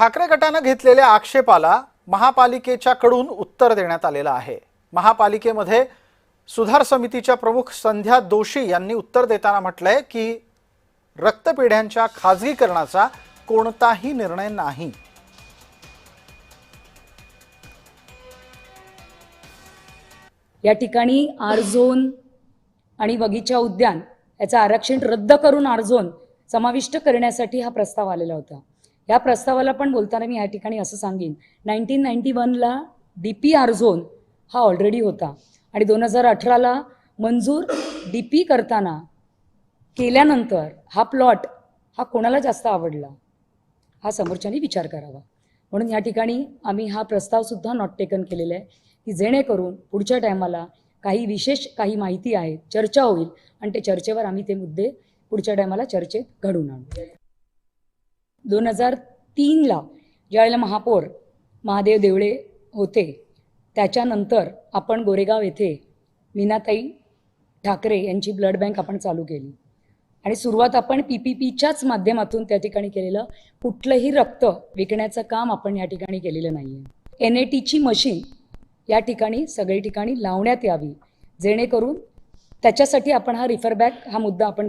ठाकरे गटाने घेतलेल्या आक्षेपाला महापालिकेच्याकडून उत्तर देण्यात आलेलं आहे। महापालिकेमध्ये सुधार समितीच्या प्रमुख संध्या दोशी यांनी उत्तर देताना म्हटलंय की रक्तपेढ्यांच्या खाजगीकरणाचा कोणताही निर्णय नाही। या ठिकाणी आर झोन आणि बगीचा उद्यान याचं आरक्षण रद्द करून आर झोन समाविष्ट करण्यासाठी हा प्रस्ताव आलेला होता। या प्रस्तावाला पण बोलताना मी या ठिकाणी असं सांगेन, 1991ला डीपी आर झोन हा ऑलरेडी होता आणि 2018ला मंजूर डीपी करताना केल्यानंतर हा प्लॉट हा कोणाला जास्त आवडला हा समोरच्यानी विचार करावा। म्हणून या ठिकाणी आम्ही हा प्रस्ताव सुद्धा नॉट टेकन केलेला आहे की जेणेकरून पुढच्या टायमाला काही विशेष काही माहिती आहे, चर्चा होईल आणि त्या चर्चेवर आम्ही ते मुद्दे पुढच्या टायमाला चर्चेत घडवून आणू। 2003ला ज्यावेळेला महापौर महादेव देवळे होते त्याच्यानंतर आपण गोरेगाव येथे मीनाताई ठाकरे यांची ब्लड बँक आपण चालू केली आणि सुरुवात आपण PPPच्याच माध्यमातून त्या ठिकाणी केलेलं। कुठलंही रक्त विकण्याचं काम आपण या ठिकाणी केलेलं नाही आहे। NATची मशीन या ठिकाणी सगळी ठिकाणी लावण्यात यावी जेणेकरून त्याच्यासाठी आपण हा रिफर बॅक हा मुद्दा आपण